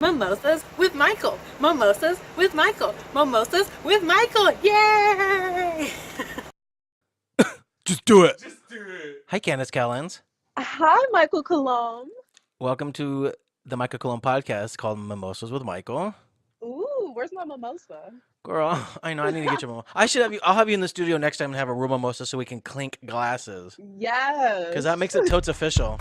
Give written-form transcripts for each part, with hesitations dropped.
Mimosas with Michael. Mimosas with Michael. Mimosas with Michael. Yay! Just do it. Hi, Candice Callins. Hi, Michael Cologne. Welcome to the Michael Cologne podcast called Mimosas with Michael. Ooh, where's my mimosa? Girl, I know I need to get you a mimosa. I should have you. I'll have you in the studio next time and have a real mimosa so we can clink glasses. Yes. Because that makes it totes official.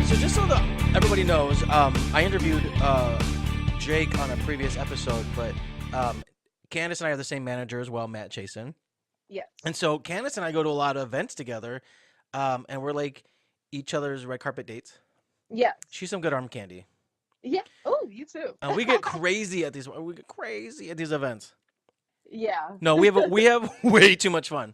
So just so that everybody knows, I interviewed Jake on a previous episode, but Candice and I have the same manager as well, Matt Chassin. Yes. And so Candice and I go to a lot of events together, and we're like each other's red carpet dates. Yes. She's some good arm candy. Yeah. Oh, you too. And we get crazy at these. We get crazy at these events. Yeah, No, we have way too much fun.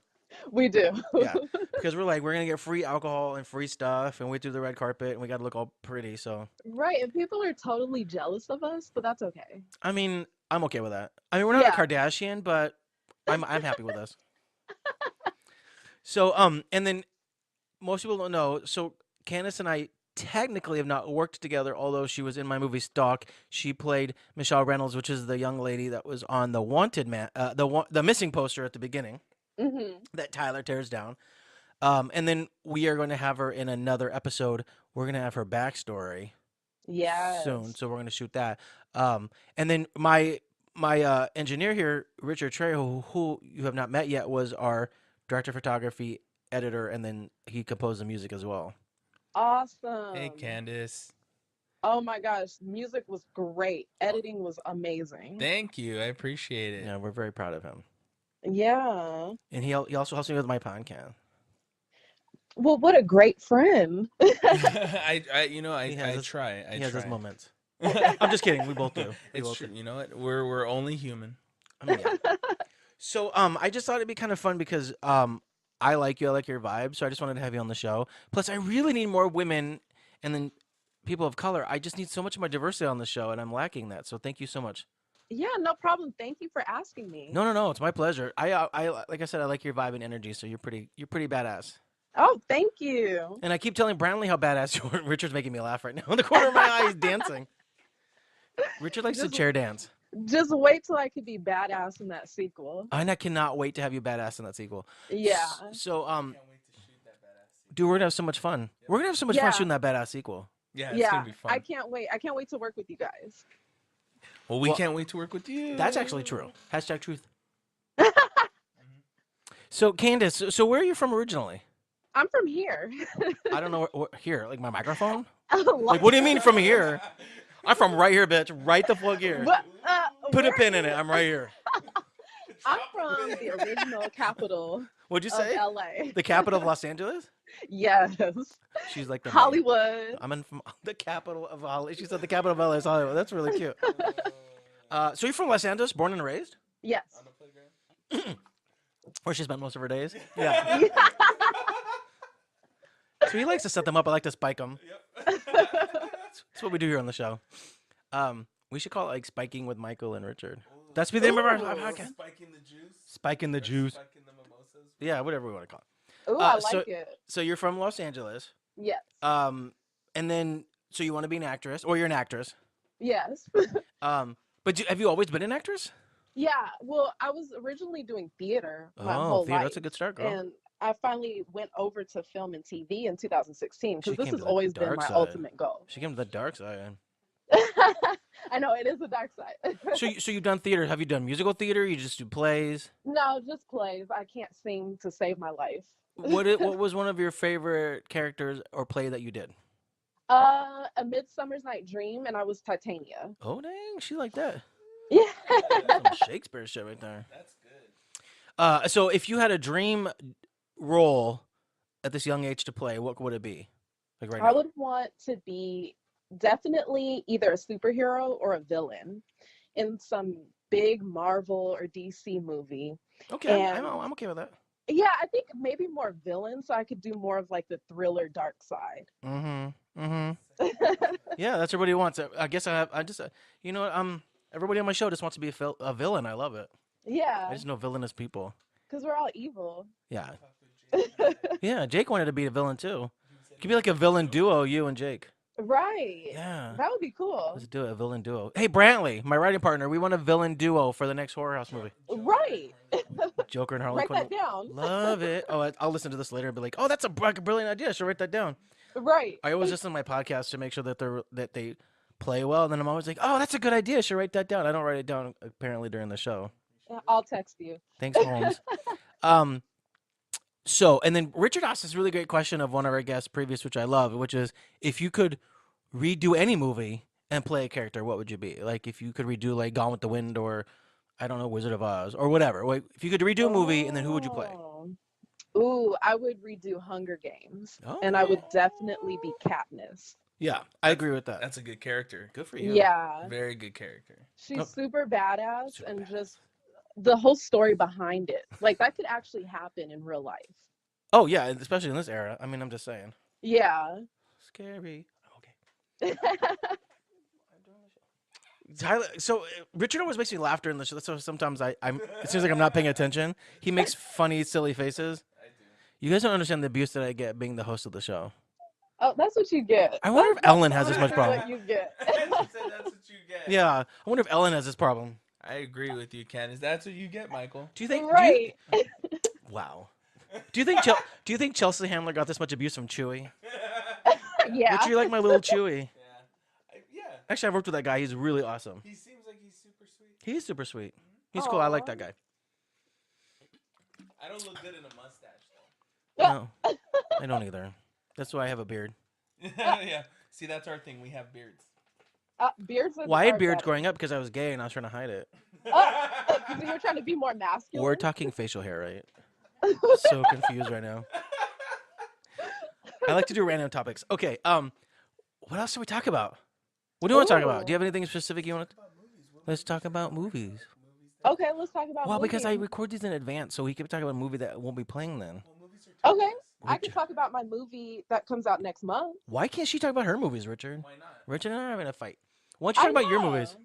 we do. Yeah, because we're gonna get free alcohol and free stuff, and we do the red carpet, and we gotta look all pretty. So Right, and people are totally jealous of us, but that's okay. I mean, I'm okay with that. I mean, we're not Yeah. a Kardashian, but I'm happy with us. So and then most people don't know. So Candice and I technically have not worked together, although she was in my movie Stalk. She played Michelle Reynolds, which is the young lady that was on the Wanted man, the missing poster at the beginning Mm-hmm. that Tyler tears down. And then we are going to have her in another episode. We're going to have her backstory Yes. soon, so we're going to shoot that. And then my engineer here, Richard Trejo, who you have not met yet, was our director of photography, editor, and then he composed the music as well. Awesome. Hey, Candice. Oh my gosh, music was great. Editing was amazing. Thank you. I appreciate it. Yeah, we're very proud of him. Yeah. And he also helps me with my podcast. Well, what a great friend. He I has his- try. He has his try. moments. I'm just kidding. We both do. We It's both true. do. You know what? We're only human. I mean, yeah. So I just thought it'd be kind of fun because I like you, I like your vibe, so I just wanted to have you on the show. Plus, I really need more women and then people of color. I just need so much more diversity on the show, and I'm lacking that. So thank you so much. Yeah, no problem. Thank you for asking me. No, it's my pleasure. I like I said, I like your vibe and energy. So you're pretty badass. Oh, thank you. And I keep telling Brantley how badass you are. Richard's making me laugh right now. In the corner of my eye, he's dancing. Richard likes to Just- chair dance. Just wait till I could be badass in that sequel. And I cannot wait to have you badass in that sequel. Yeah. So Can't wait to shoot that badass. dude, we're gonna have so much fun. We're gonna have so much fun Yeah. shooting that badass sequel. Yeah, it's Yeah. gonna be fun. I can't wait. I can't wait to work with you guys. Well, we Well, can't wait to work with you. That's actually true. Hashtag truth. So Candice, so where are you from originally? I'm from here. I don't know here, like my microphone. Like, Like, what do you mean from here? I'm from right here, bitch. Right the fuck here. Put a where- pin in it. I'm right here. I'm from the original capital What'd you of say? LA. The capital of Los Angeles? Yes. She's like the Hollywood. I'm in from the capital of Hollywood. She said the capital of LA is Hollywood. That's really cute. So you're from Los Angeles, born and raised? Yes. On the playground. Where she spent most of her days? Yeah. So he likes to set them up. I like to spike them. That's what we do here on the show. We should call it like Spiking with Michael and Richard. That's be the name of our Ooh. podcast. Spiking the juice. Spiking the juice. Spiking the mimosas. Yeah, whatever we want to call it. Ooh, I like so- it. So you're from Los Angeles. Yes. And then so you want to be an actress, or you're an actress. Yes. But have you always been an actress? Yeah. Well, I was originally doing theater my Oh, whole theater. life. That's a good start, girl. And I finally went over to film and TV in 2016 She because this came has to the always been dark my side. ultimate goal. She came to the dark side. I know it is a dark side. So you've done theater. Have you done musical theater? You just do plays? No, just plays. I can't sing to save my life. What was one of your favorite characters or play that you did? A Midsummer's Night Dream, and I was Titania. Oh dang, she like that. Yeah. That's some Shakespeare shit right there. That's good. So if you had a dream role at this young age to play, what would it be? Like right I now. would want to be definitely either a superhero or a villain in some big Marvel or DC movie. Okay, And I'm okay with that. yeah, I think maybe more villain, so I could do more of like the thriller dark side. Yeah, that's everybody wants. I guess I just you know what, everybody on my show just wants to be a villain. I love it. I Yeah, just know villainous people. because we're all evil. Yeah, yeah. Jake wanted to be a villain too. It could be like a villain duo, you and Jake. Right. Yeah. That would be cool. Let's do it, a villain duo. Hey, Brantley, my writing partner, we want a villain duo for the next Horror House movie. Right. Joker and Harley Write Quinn. that down. Love it. Oh, I'll listen to this later and be like, oh, that's a brilliant idea. I should write that down. Right. I always listen to my podcast to make sure that they play well, and then I'm always like, oh, that's a good idea. I should write that down. I don't write it down apparently during the show. I'll text you. Thanks, Holmes. So, and then Richard asked this really great question of one of our guests previous, which I love, which is if you could redo any movie and play a character, what would you be? Like if you could redo like Gone with the Wind or I don't know, Wizard of Oz or whatever. Like, if you could redo a movie, and then who would you play? Ooh, I would redo Hunger Games, Oh. and I would definitely be Katniss. Yeah, I agree with that. That's a good character. Good for you. Yeah, Very good character. she's super badass, Super and badass. just the whole story behind it. Like that could actually happen in real life. Oh yeah, especially in this era. I mean, I'm just saying. Yeah. Scary. Okay. Tyler, so Richard always makes me laugh during the show. So sometimes I'm. It seems like I'm not paying attention. He makes funny, silly faces. I do. You guys don't understand the abuse that I get being the host of the show. Oh, that's what you get. I wonder if Ellen has this much problem. What you get. She said that's what you get. Yeah, I wonder if Ellen has this problem. I agree with you, Candice. That's what you get, Michael. Do you think? Right. Wow. Do you think Chelsea Handler got this much abuse from Chewy? Yeah. Richard, you're like my little Chewy. Yeah. Actually, I've worked with that guy. He's really awesome. He seems like he's super sweet. He's super sweet. He's cool. I like that guy. I don't look good in a mustache, though. No, I don't either. That's why I have a beard. Yeah. See, that's our thing. We have beards. Beards. Well, I had beards growing up because I was gay and I was trying to hide it. So you're trying to be more masculine. We're talking facial hair, right? So confused right now. I like to do random topics. Okay. What else do we talk about? What do you want to talk about? Do you have anything specific you want to? Let's talk about movies. Okay, let's talk about. Well, because I movies. record these in advance, so we can talk about a movie that won't be playing then. Okay, I can talk about my movie that comes out next month. Why can't she talk about her movies, Richard? Why not? Richard and I are having a fight. Why don't you talk about your movies?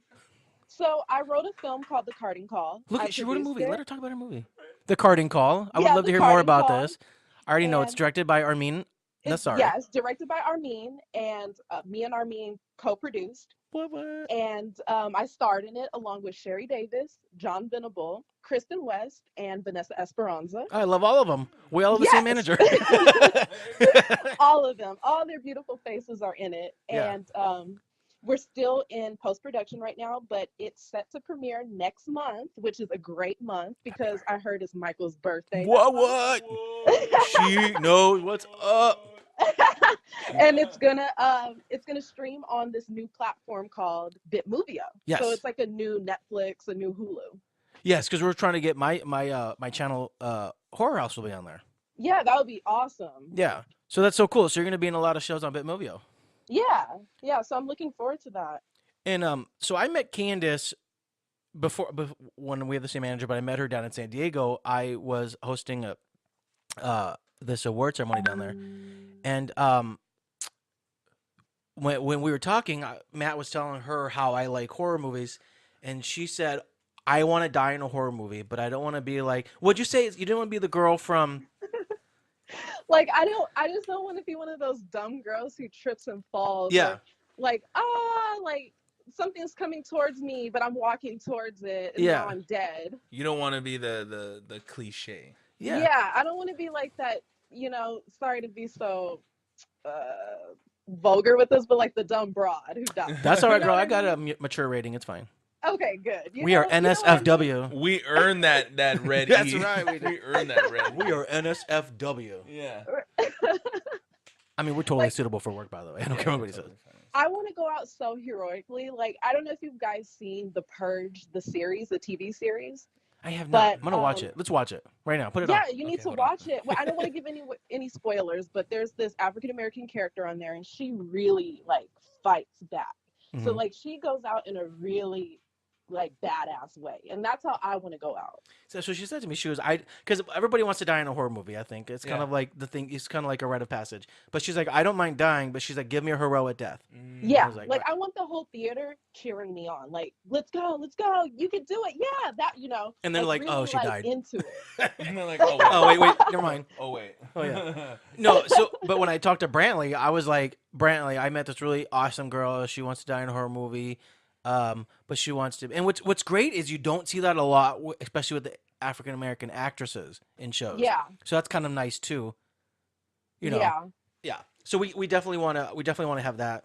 So I wrote a film called The Carding Call. Look, I she wrote a produced movie. it. Let her talk about her movie. The Carding Call. I would Yeah, love to The hear more Carding about Call. this. I already know it's And- directed by Armin Nassar. Yes, directed by Armin, and me and Armin co-produced. What? And I starred in it along with Sherry Davis, John Venable, Kristen West, and Vanessa Esperanza. I love all of them. We all have the same Yes. manager. All of them, all their beautiful faces are in it. Yeah. And we're still in post-production right now, but it's set to premiere next month, which is a great month because I heard it's Michael's birthday. What? She knows what's up. And it's gonna stream on this new platform called Bitmovio. Yes. So it's like a new Netflix, a new Hulu. Yes, because we're trying to get my channel Horror House will be on there. Yeah, that would be awesome. Yeah. So that's so cool. So you're gonna be in a lot of shows on Bitmovio. Yeah. So I'm looking forward to that. And so I met Candice before when we had the same manager, but I met her down in San Diego. I was hosting this award ceremony down there, and when we were talking, Matt was telling her how I like horror movies, and she said, "I want to die in a horror movie, but I don't want to be like." What'd you say? You didn't want to be the girl from? Like I just don't want to be one of those dumb girls who trips and falls. Yeah. Or, like something's coming towards me, but I'm walking towards it, and Yeah. now I'm dead. You don't want to be the cliche. Yeah. I don't want to be like that. Sorry to be so vulgar with this, but like the dumb broad who dies. That's all right, You know girl. what I got mean? a mature rating. It's fine. Okay, good. We are NSFW. We earned that red That's E. right, we did. We earned that red. We are NSFW. Yeah. I mean, we're totally Like- suitable for work, by the way. I don't care what anybody says. I want to go out so heroically. Like, I don't know if you guys seen The Purge, the series, the TV series. I have not. But, I'm gonna watch it. Let's watch it right now. Put it on. Yeah, you need Okay, to hold on. watch it. Well, I don't want to give any spoilers, but there's this African American character on there, and she really like fights back. So Mhm. like she goes out in a really like badass way, and that's how I want to go out. So she said to me, she was, because everybody wants to die in a horror movie. I think it's kind Yeah. of like the thing. It's kind of like a rite of passage. But she's like, I don't mind dying, but she's like, give me a heroic death. Yeah, was like, like I want the whole theater cheering me on, like let's go, you can do it, yeah, that And then like, really, oh, she like, died. into it. And they're like, oh wait, Oh wait, never mind. oh wait. Oh yeah. No, so but when I talked to Brantley, I was like, Brantley, I met this really awesome girl. She wants to die in a horror movie, but she wants to. And what's great is you don't see that a lot, especially with the African American actresses in shows. Yeah, So that's kind of nice too. You know. yeah, Yeah. So we definitely want to have that.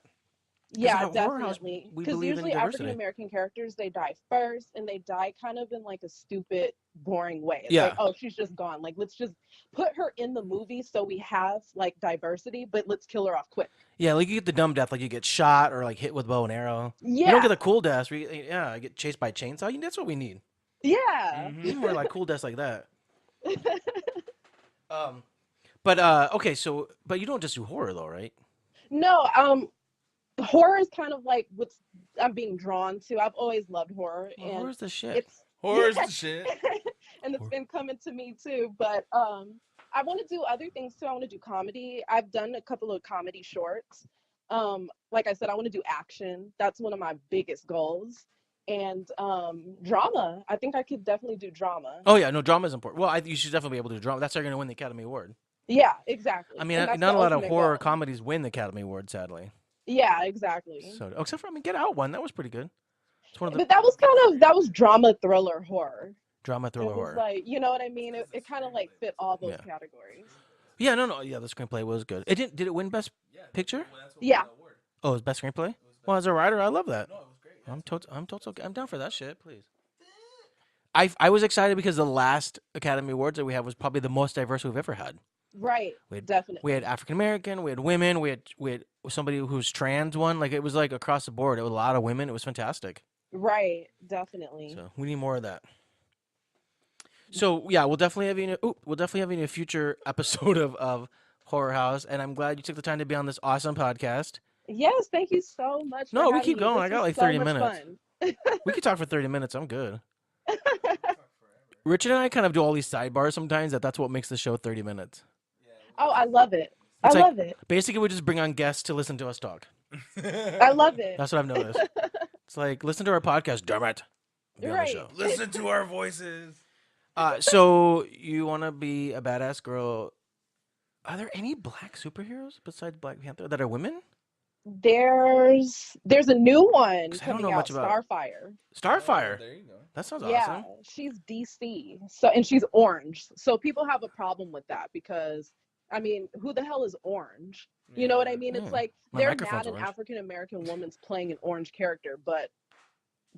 yeah, at Horror House, definitely. we Because believe in usually diversity. African American characters, they die first, and they die kind of in like a stupid, boring way. It's Yeah. like, oh, she's just gone. Like, let's just put her in the movie so we have like diversity, but let's kill her off quick. Yeah, like you get the dumb death, like you get shot or like hit with bow and arrow. Yeah, You don't get the cool deaths. I get chased by a chainsaw. That's what we need. yeah. We need more like cool deaths like that. But okay, so but you don't just do horror though, right? No, horror is kind of like what I'm being drawn to. I've always loved horror, Well, and horror's the shit. it's Horror's the shit. and it's been coming to me too. But I want to do other things too. I want to do comedy. I've done a couple of comedy shorts. Like I said, I want to do action. That's one of my biggest goals. And drama. I think I could definitely do drama. Oh yeah, no, drama is important. Well, you should definitely be able to do drama. That's how you're gonna win the Academy Award. Yeah, exactly. I mean, And that's not the a lot of ultimate horror goal. comedies win the Academy Award, sadly. Yeah, exactly. So, except for Get Out one, that was pretty good. It's one of the But that was drama, thriller, horror. drama, thriller, It was horror. like, you know what I mean? It kind of like fit all those Yeah. categories. Yeah, no, yeah, the screenplay was good. It didn't. Did it win Best Picture? Yeah. Oh, it was Best Screenplay. Well, as a writer, I love that. I'm down for that shit. Please. I was excited because the last Academy Awards that we had was probably the most diverse we've ever had. Right. We had, Definitely. We had African American, we had women, we had somebody who's trans one. Like it was like across the board. It was a lot of women. It was fantastic. Right. Definitely. So we need more of that. So yeah, we'll definitely have you in a future episode of Horror House, and I'm glad you took the time to be on this awesome podcast. Yes. Thank you so much. No, for we having keep me. going. This I got was like so 30 much minutes. fun. We could talk for 30 minutes. I'm good. Richard and I kind of do all these sidebars sometimes. That's what makes the show 30 minutes. Oh, I love it. It's I like- love it. Basically, we just bring on guests to listen to us talk. I love it. That's what I've noticed. It's like, listen to our podcast, damn it. Be on the Right. show. Listen to our voices. So you want to be a badass girl. Are there any black superheroes besides Black Panther that are women? There's a new one 'Cause I don't coming know out, much about- Starfire. Starfire. Oh, there you go. That sounds Yeah, awesome. she's DC. So and she's orange. So people have a problem with that because I mean, who the hell is orange? You know what I mean? It's Yeah. like My they're microphone's mad an orange. African American woman's playing an orange character, but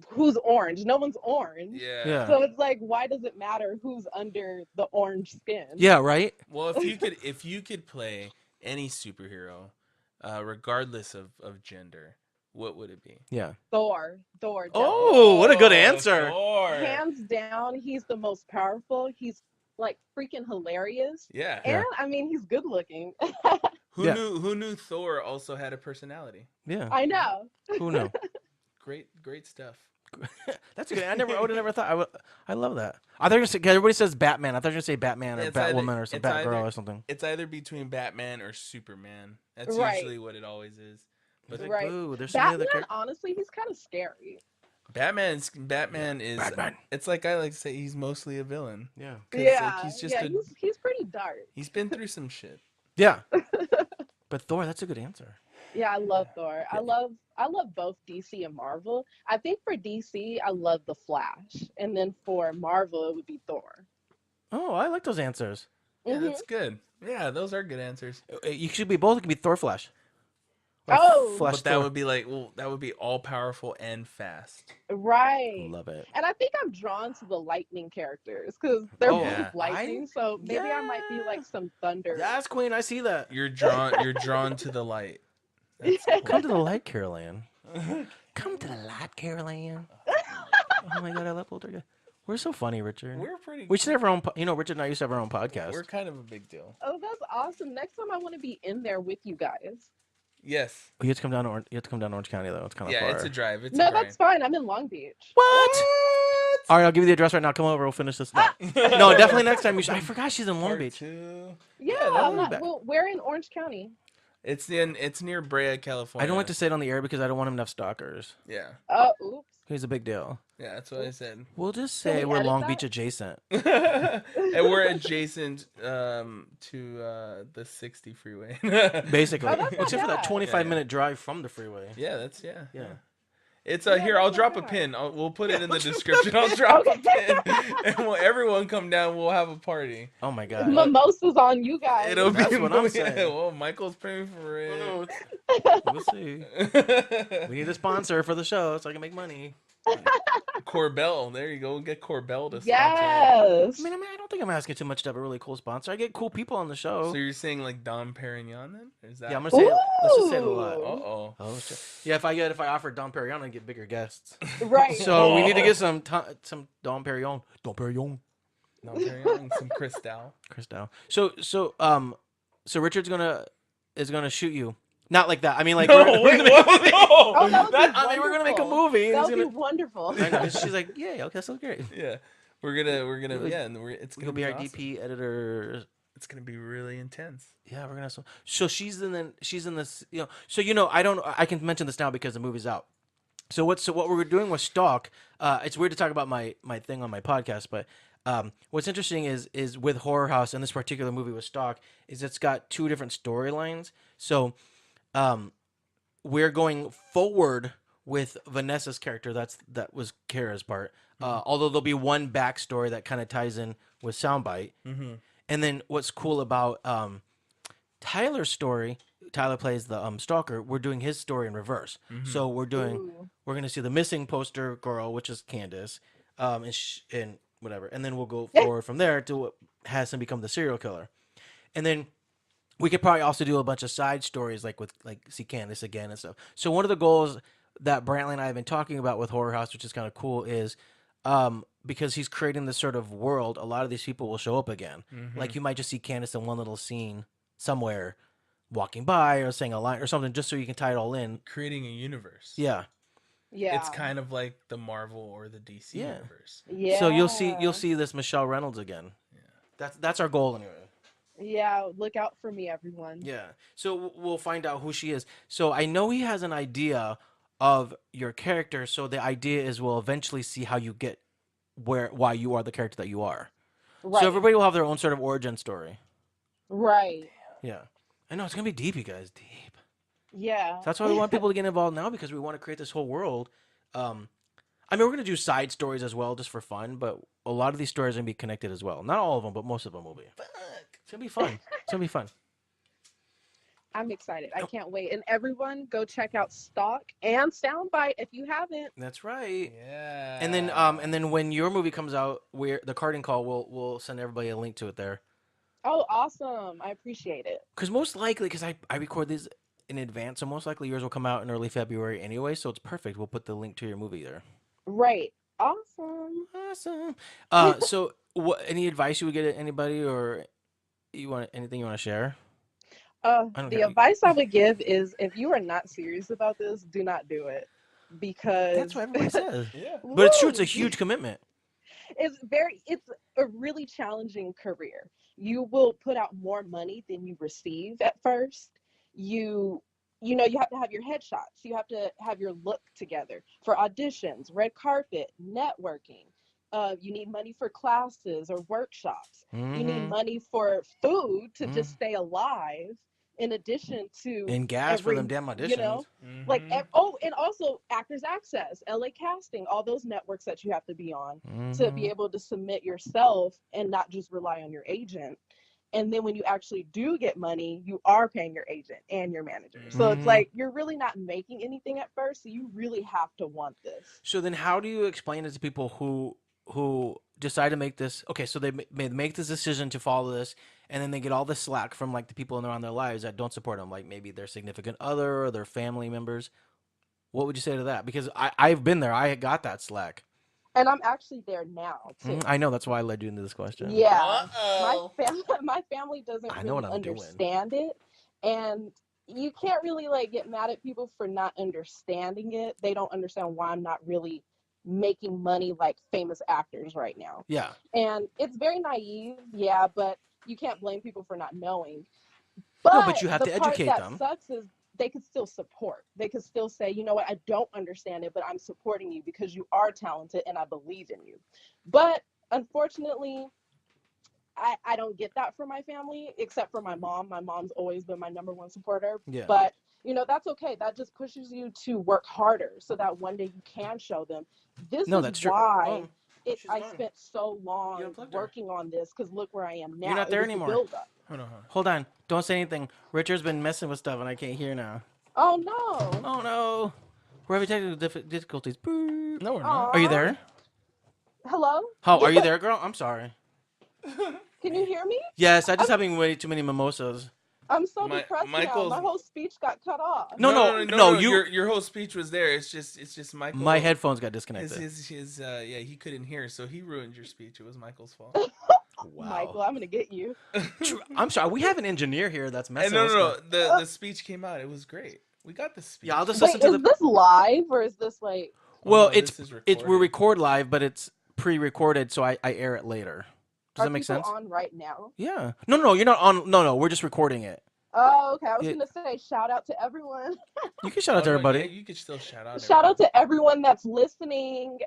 who's orange? No one's orange. Yeah. So it's like, why does it matter who's under the orange skin? Yeah, right? Well, if you could play any superhero, regardless of gender, what would it be? Yeah. Thor. Oh, what a good answer. Thor. Hands down, he's the most powerful. He's like freaking hilarious. Yeah. Yeah. And I mean, he's good looking. Yeah. Who knew Thor also had a personality? Yeah. I know. Who knew? Great stuff. That's good. I would have never thought. I love that. I thought you were gonna say, 'cause everybody says Batman. I thought you were gonna say Batman or It's either- Batwoman or some it's Batgirl either- or something. It's either between Batman or Superman. That's Right. usually what it always is. But Like, Right. boo, there's so many other Batman, characters. honestly, he's kind of scary. Batman is. Batman. It's like I like to say he's mostly a villain. Yeah. 'Cause, Yeah, like, he's just he's pretty dark. he's been through some shit. Yeah. But Thor, that's a good answer. Yeah, I love Thor. I love both DC and Marvel. I think for DC, I love The Flash, and then for Marvel, it would be Thor. Oh, I like those answers. Yeah, Mhm. that's good. Yeah, those are good answers. You should be both. It could be Thor Flash. Or Oh. Flash But that Thor. would be that would be all powerful and fast. Right. Love it. And I think I'm drawn to the lightning characters because they're Oh, both yeah. lightning. So maybe I might be Yeah. like some thunder. Yes, Queen. I see that. You're drawn to the light. That's Come cool. to the light, Carol Ann. Come to the light, Carol Ann. Oh my God, I love Poltergeist. We're so funny, Richard. We're pretty. We should have our own. Richard and I used to have our own podcast. We're kind of a big deal. Oh, that's awesome. Next time I want to be in there with you guys. Yes. You have to come down to Orange County though. It's kind of Yeah, far. it's a drive. It's No, a grind. that's fine. I'm in Long Beach. What? All right, I'll give you the address right now. Come over. We'll finish this. No, no, definitely next time. I forgot she's in Long Part Beach. 2. Yeah, that would be bad. well, we're in Orange County. It's near Brea, California. I don't like to say it on the air because I don't want him to have stalkers. Yeah. Oh, oops. He's a big deal. Yeah, that's what I said. We'll just Can say we we're edit Long that? Beach adjacent. And we're adjacent to the 60 freeway. Basically. Oh, that's not Except for that bad. 25-minute drive from the freeway. Yeah, yeah. It's Yeah, here. that's I'll not drop a bad. pin. We'll put it in the description. I'll drop a pin, and everyone come down. We'll have a party. Oh my god. Mimosas on you guys. It'll That's be what I'm saying. Well, Michael's paying for it. Oh, no, we'll see. We need a sponsor for the show so I can make money. Corbell, there you go. We'll get Corbell to sponsor. Yes. I mean, I don't think I'm asking too much to have a really cool sponsor. I get cool people on the show. So you're saying like Dom Perignon then? Is that? Yeah, I'm gonna say it. Let's just say it a Ooh. lot. Uh-oh. Oh, shit. Yeah, if I offer Dom Perignon, I get bigger guests. Right. So we need to get some Dom Perignon. Dom Perignon. Dom Perignon, some Cristal. Cristal. So Richard's is gonna shoot you. Not like that. I mean, like No, we're wait, gonna what? make, No. Oh, that would be I mean, we're gonna make a wonderful. movie. And That he's would be gonna, wonderful. I know. She's like, yeah, okay, that sounds great. Yeah, we're gonna yeah, and it's gonna He'll be our awesome. DP editor. It's gonna be really intense. Yeah, we're gonna have some. So she's in this. So I can mention this now because the movie's out. So what we're doing with Stalk. It's weird to talk about my thing on my podcast, but what's interesting is with Horror House and this particular movie with Stalk is it's got two different storylines. So we're going forward with Vanessa's character. That was Kara's part. Although there'll be one backstory that kind of ties in with Soundbite. Mm-hmm. And then what's cool about Tyler's story? Tyler plays the stalker. We're doing his story in reverse. Mm-hmm. So we're Ooh. going to see the missing poster girl, which is Candice, and whatever. And then we'll go forward from there to what has him become the serial killer. And then we could probably also do a bunch of side stories like see Candice again and stuff. So one of the goals that Brantley and I have been talking about with Horror House, which is kind of cool, is because he's creating this sort of world, a lot of these people will show up again. Mm-hmm. Like you might just see Candice in one little scene somewhere walking by or saying a line or something just so you can tie it all in. Creating a universe. Yeah. Yeah. It's kind of like the Marvel or the DC Yeah. universe. Yeah. So you'll see this Michelle Reynolds again. Yeah. That's our goal anyway. Yeah. Look out for me, everyone. Yeah. So we'll find out who she is. So I know he has an idea of your character. So the idea is we'll eventually see how you get why you are the character that you are. Right. So everybody will have their own sort of origin story. Right. Yeah. I know it's gonna be deep, you guys. Deep. Yeah. So that's why we want people to get involved now because we want to create this whole world. I mean, we're gonna do side stories as well, just for fun. But a lot of these stories are gonna be connected as well. Not all of them, but most of them will be. It's gonna be fun. It's gonna be fun. I'm excited. I can't wait. And everyone, go check out Stalk and Soundbite if you haven't. That's right. Yeah. And then when your movie comes out, the Carding Call, we'll send everybody a link to it there. Oh, awesome. I appreciate it. Because most likely, because I record these in advance, so most likely yours will come out in early February anyway. So it's perfect. We'll put the link to your movie there. Right. Awesome. Awesome. So what? Any advice you would get at anybody, or anything you want to share? The advice I would give is if you are not serious about this, do not do it. Because That's what everybody says. Yeah. But it's true. It's a huge commitment. it's a really challenging career. You will put out more money than you receive at first. You have to have your headshots. You have to have your look together for auditions, red carpet, networking. You need money for classes or workshops. Mm-hmm. You need money for food to just stay alive, in addition to And gas for them damn auditions. You know, like and also Actors Access, LA Casting, all those networks that you have to be on to be able to submit yourself and not just rely on your agent. And then when you actually do get money, you are paying your agent and your manager. So it's like you're really not making anything at first. So you really have to want this. So then how do you explain it to people who decide to make this? Okay, so they make this decision to follow this, and then they get all the slack from like the people around their lives that don't support them, like maybe their significant other or their family members. What would you say to that? Because I've been there. I got that slack. And I'm actually there now too. I know, that's why I led you into this question. Yeah. My family doesn't I know really what I'm doing. understand it. And you can't really like get mad at people for not understanding it. They don't understand why I'm not really making money like famous actors right now. Yeah. And it's very naive, yeah, but you can't blame people for not knowing. No, But but you have the to part educate that them. sucks is they could still support. They could still say, you know what, I don't understand it, but I'm supporting you because you are talented and I believe in you. But unfortunately, I don't get that from my family, except for my mom. My mom's always been my number one supporter. Yeah. But, you know, that's okay. That just pushes you to work harder so that one day you can show them. This No, is that's true. why Oh, she's I gone. spent so You long unplugged her. working on this, because look where I am now. You're not there it was anymore. The build up. Hold on. Don't say anything. Richard's been messing with stuff and I can't hear now. Oh, no. Oh, no. We're having technical difficulties. Boop. No, we're not. Are you there? Hello? Oh, are you there, girl? I'm sorry. Can you hear me? Yes, I just having way too many mimosas. I'm so depressed now. Michael's- My whole speech got cut off. No, you. Your whole speech was there. It's just Michael. My headphones got disconnected. He couldn't hear, so he ruined your speech. It was Michael's fault. Wow. Michael, I'm going to get you. I'm sorry. We have an engineer here that's messing And with no. stuff. The speech came out. It was great. We got the speech. Yeah, I'll just Wait, listen to is this live or is this like... Well, no, this is we recorded. record live, but it's pre-recorded, so I air it later. Does that make sense? Are people on right now? Yeah. No, you're not on. No, we're just recording it. Oh, okay. I was Yeah. going to say shout out to everyone. You can shout out to everybody. Yeah, you could still shout out. Shout out to everyone that's listening.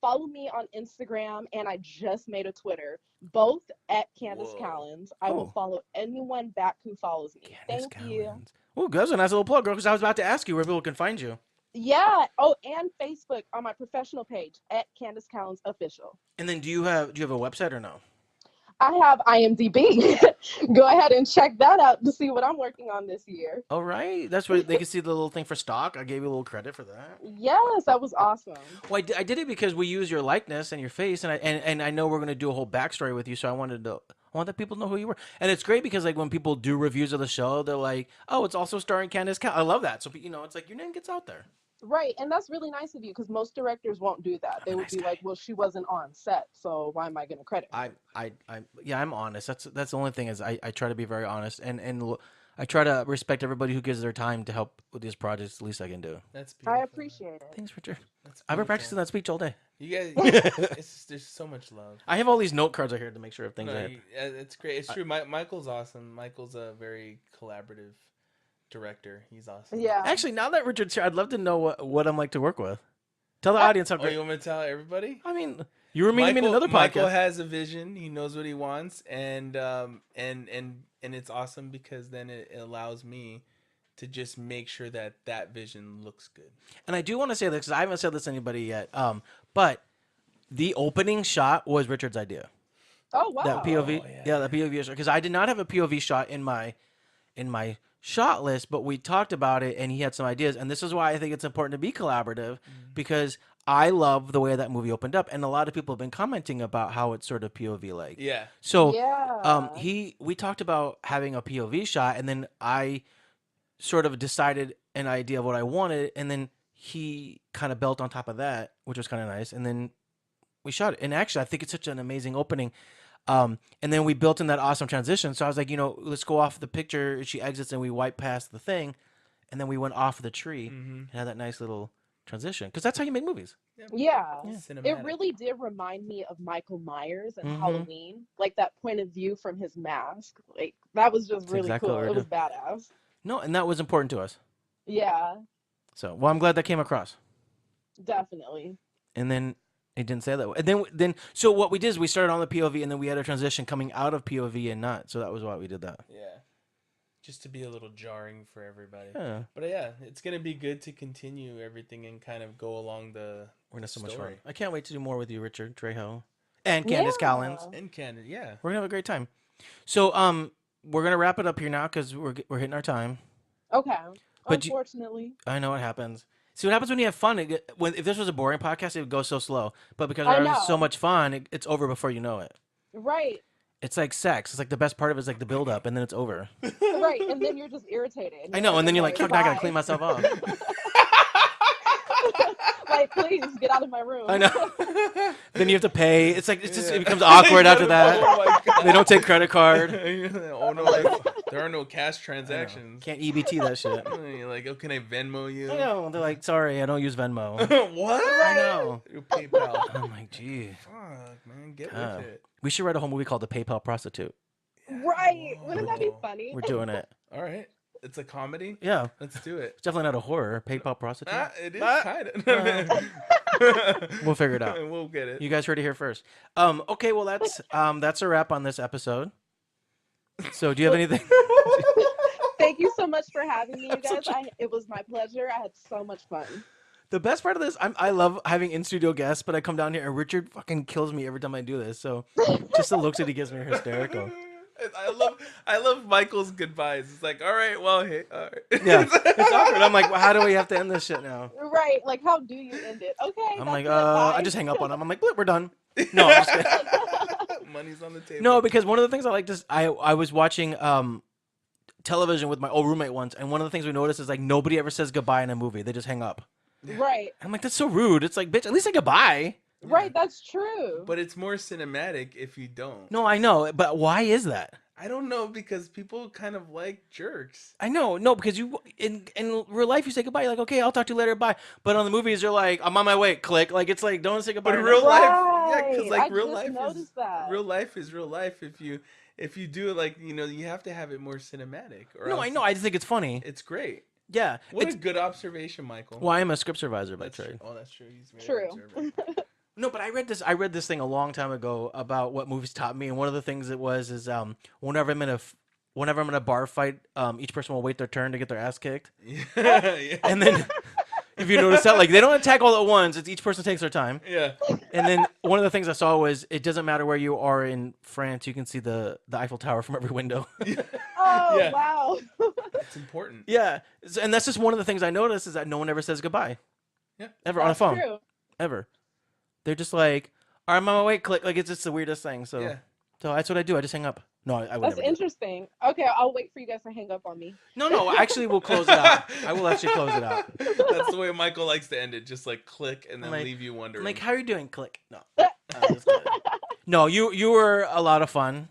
Follow me on Instagram, and I just made a Twitter, both at Candice Whoa. Callins. I will follow anyone back who follows me. Candice Thank you. Callins. Oh, that's a nice little plug, girl, because I was about to ask you where people can find you. Yeah. Oh, and Facebook on my professional page at Candice Callins Official. And then do you have a website or no? I have IMDb. Go ahead and check that out to see what I'm working on this year. All right. That's where they can see the little thing for stock. I gave you a little credit for that. Yes, that was awesome. Well, I did it because we use your likeness and your face, and I know we're going to do a whole backstory with you, so I want that people to know who you were. And it's great because like when people do reviews of the show, they're like, oh, it's also starring Candice Callins. I love that. So, it's like your name gets out there. Right, and that's really nice of you because most directors won't do that. They would be like, "Well, she wasn't on set, so why am I going to credit her?" I'm honest. That's the only thing is I try to be very honest and I try to respect everybody who gives their time to help with these projects. The least I can do. That's beautiful. I appreciate it. Thanks, Richard. That's I've been beautiful. practicing that speech all day. You guys, there's so much love. I have all these note cards right here to make sure if things No, are. it's great. It's true. Michael's awesome. Michael's a very collaborative director. He's awesome. Yeah. Actually, now that Richard's here, I'd love to know what I'm like to work with. Tell the audience how Oh, great. you want me to tell everybody? I mean, you were meeting me in another Michael podcast. has a vision. He knows what he wants, and it's awesome because then it allows me to just make sure that vision looks good. And I do want to say this because I haven't said this to anybody yet. But the opening shot was Richard's idea. Oh wow. That POV, Oh, yeah, that POV shot. Because I did not have a POV shot in my shot list, but we talked about it, and he had some ideas. And this is why I think it's important to be collaborative, because I love the way that movie opened up, and a lot of people have been commenting about how it's sort of POV like. Yeah. So, Yeah. we talked about having a POV shot, and then I sort of decided an idea of what I wanted, and then he kind of built on top of that, which was kind of nice, and then we shot it. And actually, I think it's such an amazing opening. And then we built in that awesome transition. So I was like, let's go off the picture. She exits, and we wipe past the thing, and then we went off the tree and had that nice little transition. Because that's how you make movies. Yeah. Cinematic. It really did remind me of Michael Myers and Halloween, like that point of view from his mask. Like that was just really exactly cool. what we're It was doing. badass. No, and that was important to us. Yeah, So, well, I'm glad that came across. definitely. And then it didn't say that way. And then so what we did is we started on the POV, and then we had a transition coming out of POV and not. So that was why we did that. Yeah. Just to be a little jarring for everybody. Yeah. But yeah, it's gonna be good to continue everything and kind of go along the We're gonna have so much fun. story. I can't wait to do more with you, Richard Trejo, and Candice Callins. And Canada, yeah. We're gonna have a great time. So we're gonna wrap it up here now because we're hitting our time. Okay. But Unfortunately. I know what happens. See what happens when you have fun. If this was a boring podcast, it would go so slow. But because I we're having know. so much fun, it's over before you know it. Right. It's like sex. It's like the best part of it is like the build up, and then it's over. Right. And then you're just irritated. I know, and then you're like, okay, fuck, now I gotta bye. clean myself off. Like, please get out of my room. I know. Then you have to pay. It's like it becomes awkward after that. Oh my God. They don't take credit card. Oh no! There are no cash I know. transactions. Can't EBT that shit. You're like, oh, can I Venmo you? I know. They're like, sorry, I don't use Venmo. What? I know. Through PayPal. I'm like, gee. Fuck, man, get God. with it. We should write a whole movie called The PayPal Prostitute. Right. Wouldn't that be Whoa. funny? We're doing it. All right, it's a comedy. Yeah. Let's do it. It's definitely not a horror. PayPal Prostitute. It is Ah. kind of. We'll figure it out. We'll get it. You guys heard it here first. Okay, well that's a wrap on this episode. So do you have anything? Thank you so much for having me, you I'm so guys. It was my pleasure. I had so much fun. The best part of this, I love having in-studio guests, but I come down here and Richard fucking kills me every time I do this. So just the looks that he gives me are hysterical. I love Michael's goodbyes. It's like, all right, well, hey, all right. Yeah, it's awkward. I'm like, well, how do we have to end this shit now? Right. Like, how do you end it? Okay. I'm that's like, it, I bye. just hang up on him. I'm like, we're done. No, I'm just kidding. Money's on the table. No, because one of the things I like to, I was watching television with my old roommate once, and one of the things we noticed is like nobody ever says goodbye in a movie. They just hang up. Right. I'm like, that's so rude. It's like, bitch, at least say goodbye. Right. That's true. But it's more cinematic if you don't. No, I know, but why is that? I don't know, because people kind of like jerks. I know, no, because you in real life you say goodbye. You're like, okay, I'll talk to you later, bye. But on the movies, you're like, I'm on my way, click. Like it's like, don't say goodbye. But in right real now. life, yeah, because Right. like I real just life is noticed that. real life is real life. If you do it like, you have to have it more cinematic. Or No, else I know. I just think it's funny. it's great. Yeah. What It's, a good observation, Michael. well, I am a script supervisor by That's trade. true. Oh, that's true. He's very True. observant. No, but I read this thing a long time ago about what movies taught me, and one of the things it was is whenever I'm in a bar fight, each person will wait their turn to get their ass kicked. Yeah. And then if you notice that, like they don't attack all at once, it's each person takes their time. Yeah. And then one of the things I saw was it doesn't matter where you are in France, you can see the Eiffel Tower from every window. Oh, Yeah. wow. It's important. Yeah. And that's just one of the things I noticed is that no one ever says goodbye. Yeah. Ever on a That's phone. true. Ever. They're just like, all right, I'm on my way, click. Like it's just the weirdest thing. So Yeah. so that's what I do. I just hang up. No, I would That's never do that. interesting. Okay, I'll wait for you guys to hang up on me. No, actually we'll close it out. I will actually close it out. That's the way Michael likes to end it. Just like click and then Like- leave you wondering. I'm like, how are you doing? Click. No. I'm just kidding. No, you were a lot of fun.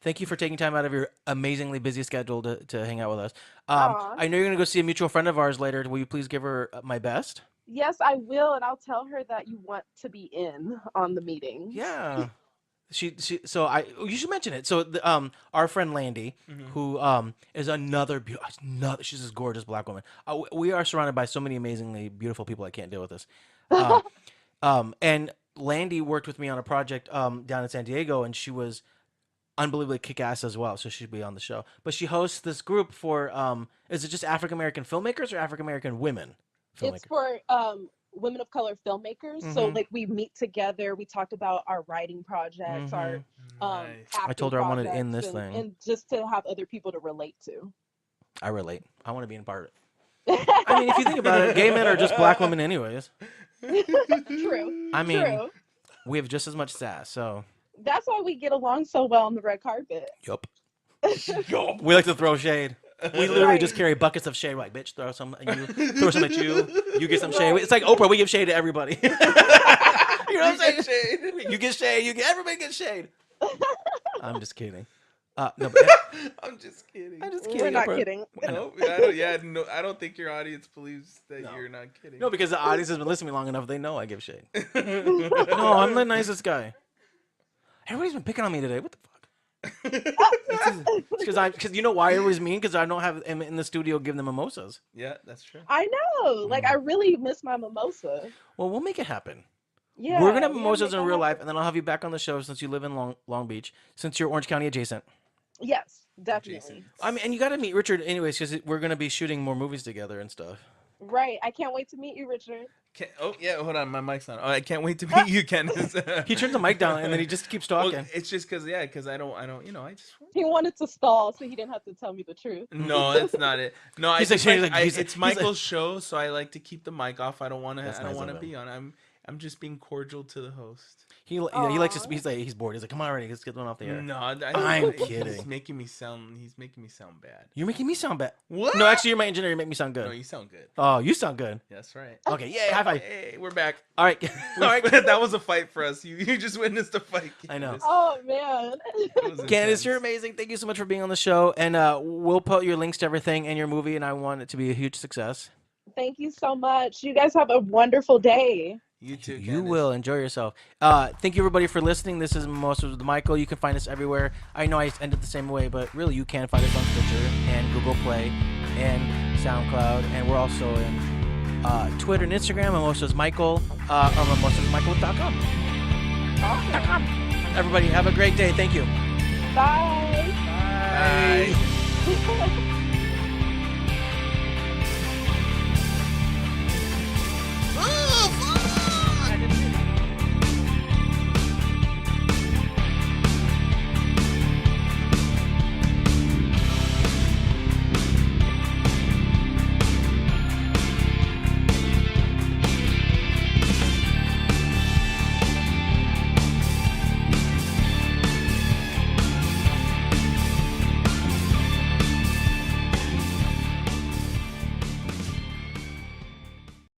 Thank you for taking time out of your amazingly busy schedule to hang out with us. Aw. I know you're going to go see a mutual friend of ours later. Will you please give her my best? Yes, I will, and I'll tell her that you want to be in on the meeting. Yeah. You should mention it. So our friend Landy, Mhm. who is another she's this gorgeous black woman. We are surrounded by so many amazingly beautiful people. I can't deal with this. And Landy worked with me on a project down in San Diego, and she was unbelievably kick-ass as well. So she'd be on the show. But she hosts this group for is it just African American filmmakers or African American women filmmakers? It's for women of color filmmakers. So Mhm. like we meet together, we talk about our writing projects, our Nice. I told her I wanted acting in this projects, thing. and just to have other people to relate to. I relate. I want to be in part of it. I mean, if you think about it, gay men are just black women anyways. True. I mean, True. we have just as much sass, so. That's why we get along so well on the red carpet. Yup. Yup. We like to throw shade. We literally Right. just carry buckets of shade. We're like, bitch, throw some at you, throw some at you. You get some shade. It's like Oprah. We give shade to everybody. You know what I'm saying? Shade. You get shade. Everybody gets shade. I'm just kidding. No, but I'm just kidding. I'm just kidding. We're not Oprah. kidding. No, I don't think your audience believes that No. you're not kidding. No, because the audience has been listening long enough. They know I give shade. No, I'm the nicest guy. Everybody's been picking on me today. What the fuck? Because you know why everybody's mean? Because I don't have them in the studio giving them mimosas. Yeah, that's true. I know. Like I really miss my mimosa. Well, we'll make it happen. Yeah. We're gonna have we gotta mimosas make in that real life, happen. and then I'll have you back on the show since you live in Long Beach, since you're Orange County adjacent. Yes, definitely. Jason. I mean, and you got to meet Richard anyways, because we're gonna be shooting more movies together and stuff. Right. I can't wait to meet you, Richard. Hold on, my mic's on. Oh, I can't wait to meet you, Candice. He turns the mic down and then he just keeps Well, talking. it's just because I don't, I just. He wanted to stall so he didn't have to tell me the truth. No, that's not it. No, He's I like- just he's like- it's he's like- Michael's show, so I like to keep the mic off. I don't want to. That's I don't nice want to of him. be on. I'm just being cordial to the host. He likes to. He's bored. He's like, come on, already. Let's get one off the air. No, I'm kidding. He's making me sound bad. You're making me sound bad. What? No, actually, you're my engineer. You make me sound good. No, you sound good. Oh, you sound good. That's right. Okay, yay, high five. Hey, we're back. All right. All right. That was a fight for us. You just witnessed a fight. I know. Oh man. Candice, you're amazing. Thank you so much for being on the show. And we'll put your links to everything and your movie, and I want it to be a huge success. Thank you so much. You guys have a wonderful day. You too, You Candice. will. Enjoy yourself. Thank you, everybody, for listening. This is Mimosas with Michael. You can find us everywhere. I know I ended the same way, but really, you can find us on Stitcher and Google Play and SoundCloud. And we're also in Twitter and Instagram, Mimosas Michael, or mimosasmichael.com. Awesome. Everybody, have a great day. Thank you. Bye. Bye.